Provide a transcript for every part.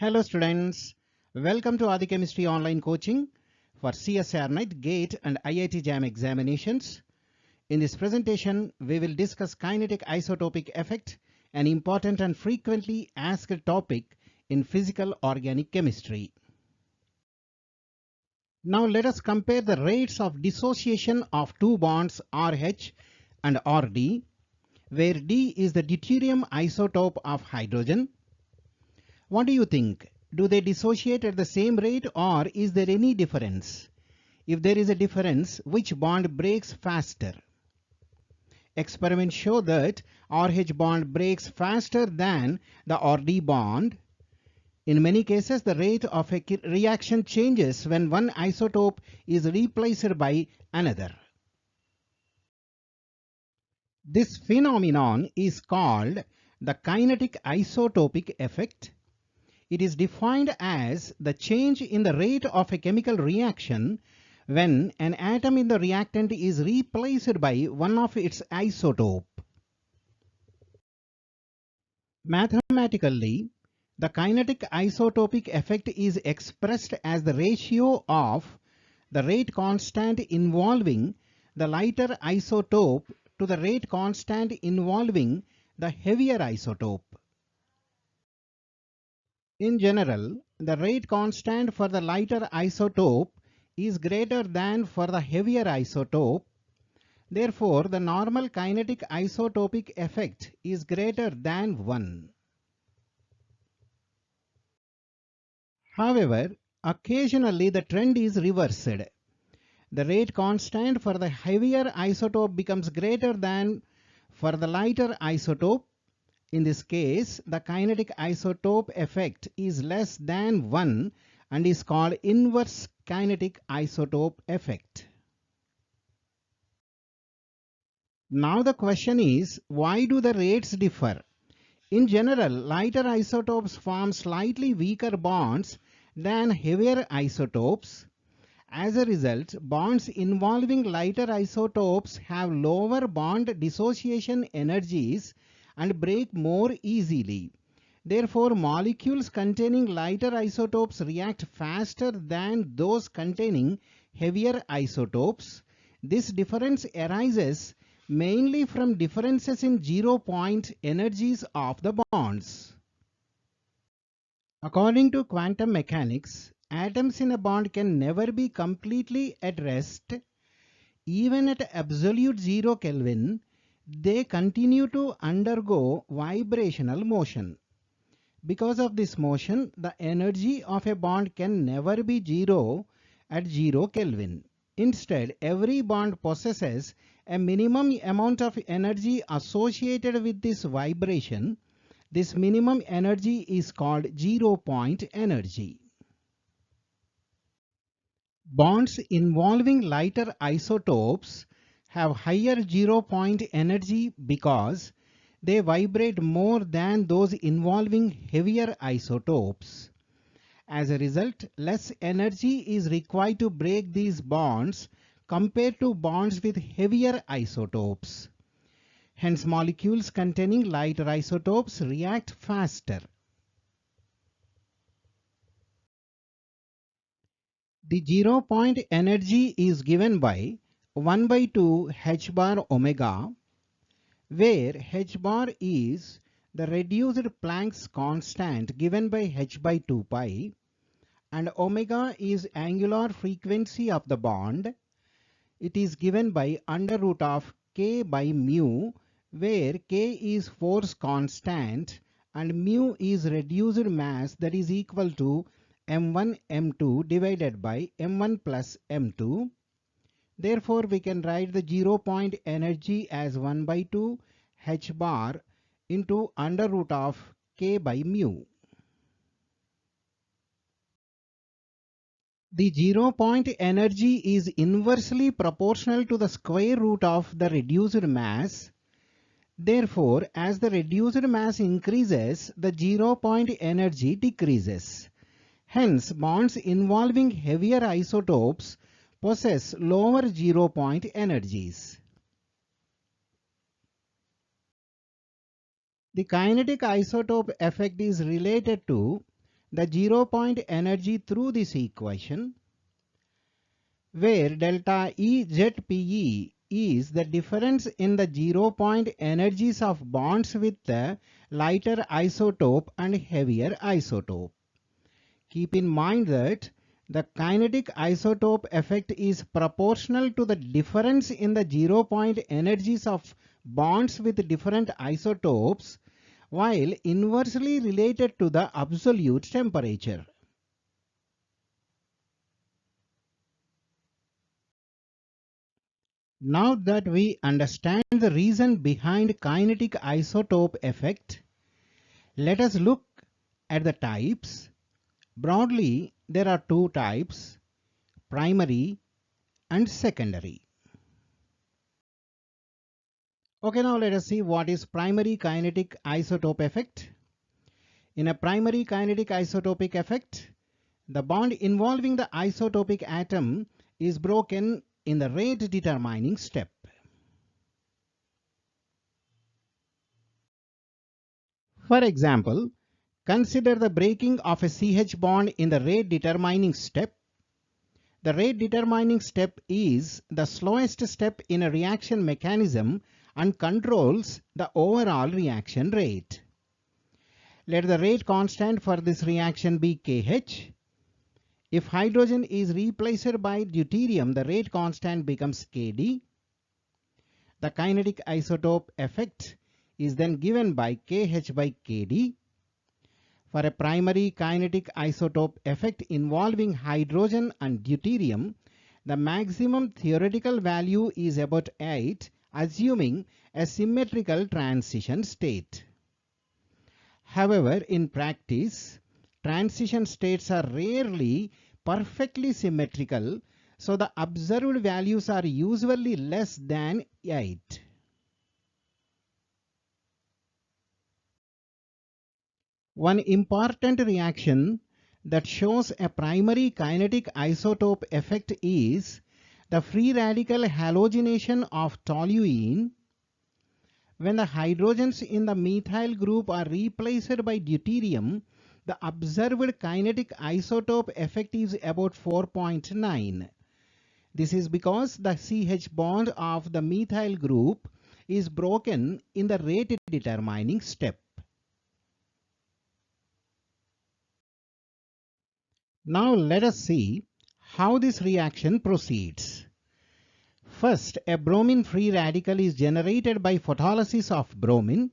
Hello students, welcome to Adi Chemistry online coaching for CSIR-NET, GATE and IIT-JAM examinations. In this presentation, we will discuss kinetic isotopic effect, an important and frequently asked topic in physical organic chemistry. Now let us compare the rates of dissociation of two bonds RH and RD, where D is the deuterium isotope of hydrogen. What do you think? Do they dissociate at the same rate, or is there any difference? If there is a difference, which bond breaks faster? Experiments show that RH bond breaks faster than the RD bond. In many cases, the rate of a reaction changes when one isotope is replaced by another. This phenomenon is called the kinetic isotopic effect. It is defined as the change in the rate of a chemical reaction when an atom in the reactant is replaced by one of its isotope. Mathematically, the kinetic isotopic effect is expressed as the ratio of the rate constant involving the lighter isotope to the rate constant involving the heavier isotope. In general, the rate constant for the lighter isotope is greater than for the heavier isotope. Therefore, the normal kinetic isotopic effect is greater than 1. However, occasionally the trend is reversed. The rate constant for the heavier isotope becomes greater than for the lighter isotope. In this case, the kinetic isotope effect is less than 1 and is called inverse kinetic isotope effect. Now the question is, why do the rates differ? In general, lighter isotopes form slightly weaker bonds than heavier isotopes. As a result, bonds involving lighter isotopes have lower bond dissociation energies and break more easily. Therefore, molecules containing lighter isotopes react faster than those containing heavier isotopes. This difference arises mainly from differences in 0-point energies of the bonds. According to quantum mechanics, atoms in a bond can never be completely at rest. Even at absolute 0 Kelvin, they continue to undergo vibrational motion. Because of this motion, the energy of a bond can never be 0 at 0 Kelvin. Instead, every bond possesses a minimum amount of energy associated with this vibration. This minimum energy is called 0-point energy. Bonds involving lighter isotopes have higher 0-point energy because they vibrate more than those involving heavier isotopes. As a result, less energy is required to break these bonds compared to bonds with heavier isotopes. Hence, molecules containing lighter isotopes react faster. The 0-point energy is given by 1 by 2 h bar omega, where h bar is the reduced Planck's constant given by h by 2 pi, and omega is angular frequency of the bond. It is given by under root of k by mu, where k is force constant and mu is reduced mass, that is equal to m1 m2 divided by m1 plus m2. Therefore, we can write the 0-point energy as 1 by 2 h bar into under root of k by mu. The 0-point energy is inversely proportional to the square root of the reduced mass. Therefore, as the reduced mass increases, the 0-point energy decreases. Hence, bonds involving heavier isotopes possess lower 0-point energies. The kinetic isotope effect is related to the 0-point energy through this equation, where delta E ZPE is the difference in the 0-point energies of bonds with the lighter isotope and heavier isotope. Keep in mind that the kinetic isotope effect is proportional to the difference in the 0-point energies of bonds with different isotopes, while inversely related to the absolute temperature. Now that we understand the reason behind kinetic isotope effect, let us look at the types. Broadly, there are two types, primary and secondary. Okay, now let us see what is primary kinetic isotope effect. In a primary kinetic isotopic effect, the bond involving the isotopic atom is broken in the rate determining step. For example, consider the breaking of a CH bond in the rate determining step. The rate determining step is the slowest step in a reaction mechanism and controls the overall reaction rate. Let the rate constant for this reaction be Kh. If hydrogen is replaced by deuterium, the rate constant becomes Kd. The kinetic isotope effect is then given by Kh by Kd. For a primary kinetic isotope effect involving hydrogen and deuterium, the maximum theoretical value is about 8, assuming a symmetrical transition state. However, in practice, transition states are rarely perfectly symmetrical, so the observed values are usually less than 8. One important reaction that shows a primary kinetic isotope effect is the free radical halogenation of toluene. When the hydrogens in the methyl group are replaced by deuterium, the observed kinetic isotope effect is about 4.9. This is because the CH bond of the methyl group is broken in the rate determining step. Now let us see how this reaction proceeds. First, a bromine free radical is generated by photolysis of bromine.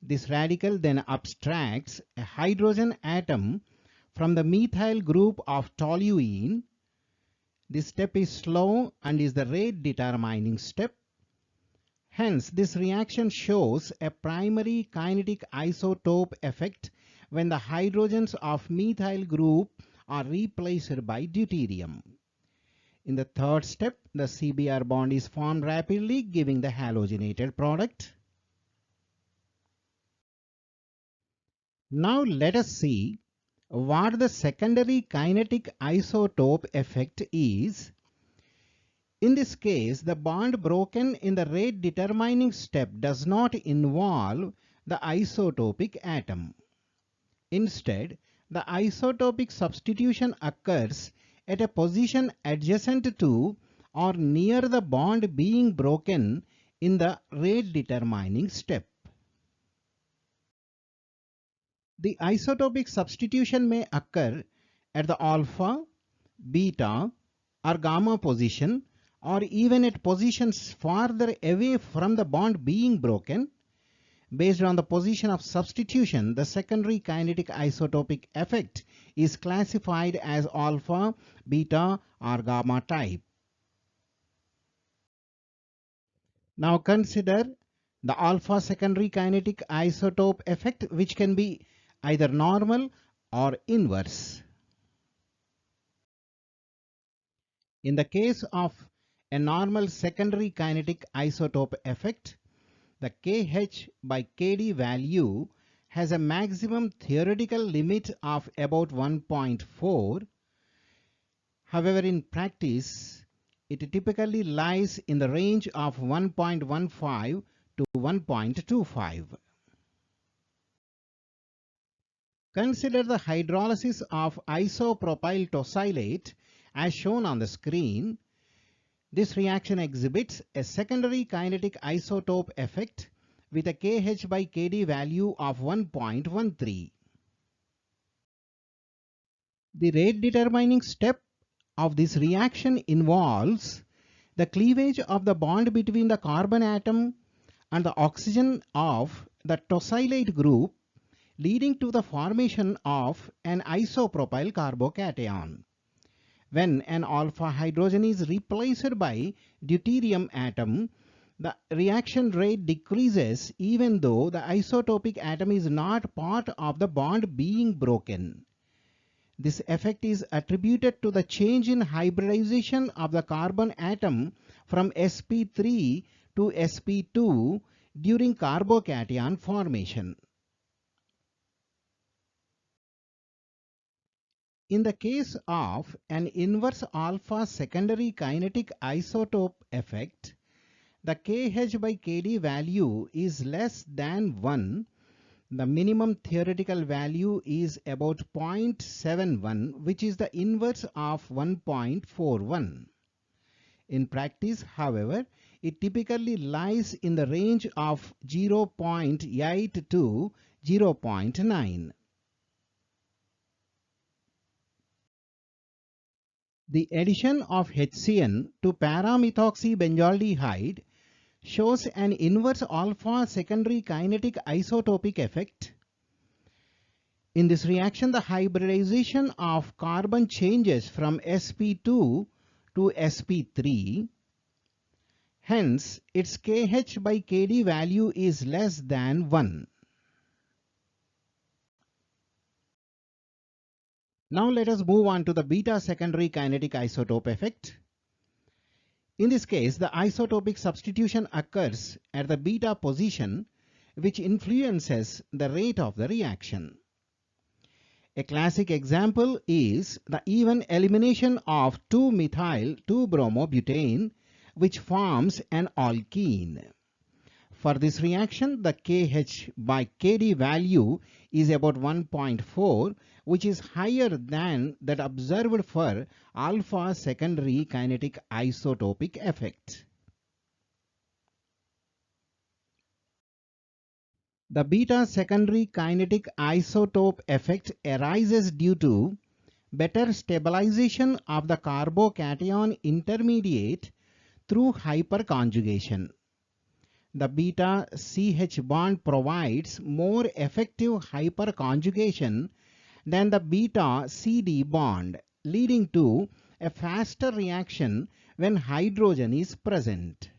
This radical then abstracts a hydrogen atom from the methyl group of toluene. This step is slow and is the rate determining step. Hence, this reaction shows a primary kinetic isotope effect when the hydrogens of methyl group are replaced by deuterium. In the third step, the CBr bond is formed rapidly, giving the halogenated product. Now let us see what the secondary kinetic isotope effect is. In this case, the bond broken in the rate determining step does not involve the isotopic atom. Instead, the isotopic substitution occurs at a position adjacent to or near the bond being broken in the rate determining step. The isotopic substitution may occur at the alpha, beta, or gamma position, or even at positions farther away from the bond being broken. Based on the position of substitution, the secondary kinetic isotopic effect is classified as alpha, beta, or gamma type. Now consider the alpha secondary kinetic isotope effect, which can be either normal or inverse. In the case of a normal secondary kinetic isotope effect, the Kh by Kd value has a maximum theoretical limit of about 1.4. However, in practice, it typically lies in the range of 1.15 to 1.25. Consider the hydrolysis of isopropyl tosylate as shown on the screen. This reaction exhibits a secondary kinetic isotope effect with a Kh by Kd value of 1.13. The rate determining step of this reaction involves the cleavage of the bond between the carbon atom and the oxygen of the tosylate group, leading to the formation of an isopropyl carbocation. When an alpha hydrogen is replaced by deuterium atom, the reaction rate decreases even though the isotopic atom is not part of the bond being broken. This effect is attributed to the change in hybridization of the carbon atom from sp3 to sp2 during carbocation formation. In the case of an inverse alpha secondary kinetic isotope effect, the Kh by Kd value is less than 1. The minimum theoretical value is about 0.71, which is the inverse of 1.41. In practice, however, it typically lies in the range of 0.8 to 0.9. The addition of HCN to para-methoxybenzaldehyde shows an inverse alpha secondary kinetic isotopic effect. In this reaction, the hybridization of carbon changes from sp2 to sp3. Hence, its Kh by Kd value is less than 1. Now let us move on to the beta secondary kinetic isotope effect. In this case, the isotopic substitution occurs at the beta position, which influences the rate of the reaction. A classic example is the even elimination of 2-methyl-2-bromobutane, which forms an alkene. For this reaction, the Kh by Kd value is about 1.4, which is higher than that observed for alpha secondary kinetic isotopic effect. The beta secondary kinetic isotope effect arises due to better stabilization of the carbocation intermediate through hyperconjugation. The beta CH bond provides more effective hyperconjugation than the beta CD bond, leading to a faster reaction when hydrogen is present.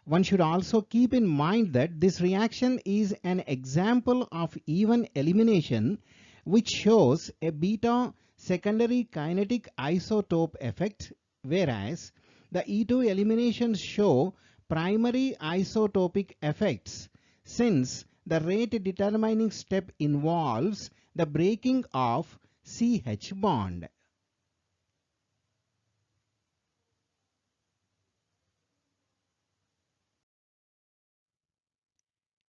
One should also keep in mind that this reaction is an example of even elimination, which shows a beta secondary kinetic isotope effect, whereas the E2 eliminations show primary isotopic effects, since the rate determining step involves the breaking of CH bond.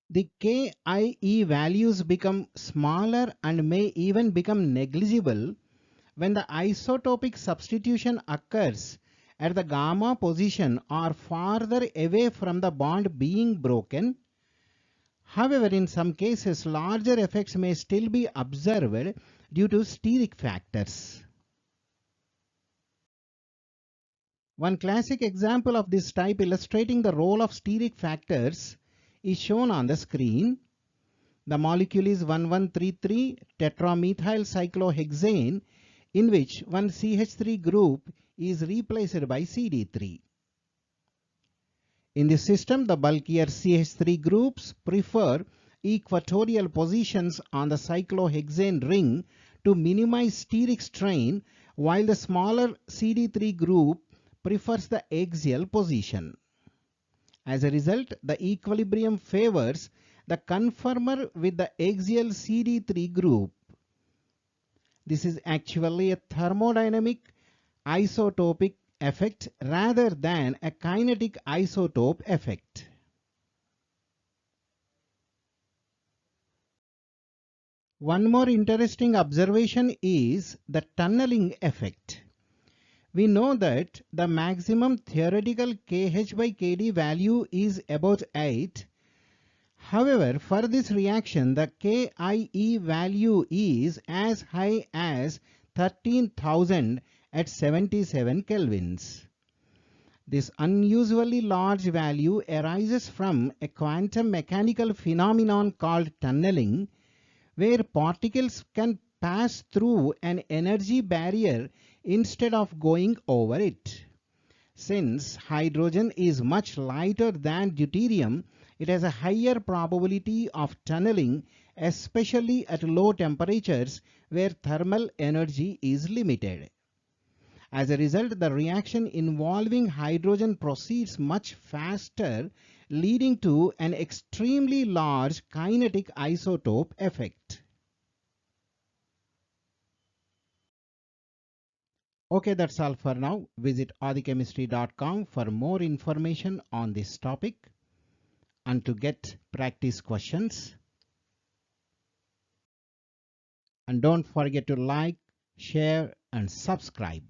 The KIE values become smaller and may even become negligible when the isotopic substitution occurs at the gamma position or farther away from the bond being broken. However, in some cases, larger effects may still be observed due to steric factors. One classic example of this type illustrating the role of steric factors is shown on the screen. The molecule is 1133 tetramethyl cyclohexane, in which one CH3 group is replaced by CD3. In this system, the bulkier CH3 groups prefer equatorial positions on the cyclohexane ring to minimize steric strain, while the smaller CD3 group prefers the axial position. As a result, the equilibrium favors the conformer with the axial CD3 group. This is actually a thermodynamic isotopic effect rather than a kinetic isotope effect. One more interesting observation is the tunneling effect. We know that the maximum theoretical Kh by Kd value is about 8. However, for this reaction, the KIE value is as high as 13,000 at 77 kelvins. This unusually large value arises from a quantum mechanical phenomenon called tunneling, where particles can pass through an energy barrier instead of going over it. Since hydrogen is much lighter than deuterium, it has a higher probability of tunneling, especially at low temperatures where thermal energy is limited. As a result, the reaction involving hydrogen proceeds much faster, leading to an extremely large kinetic isotope effect. Okay, that's all for now. Visit adichemistry.com for more information on this topic and to get practice questions. And don't forget to like, share, and subscribe.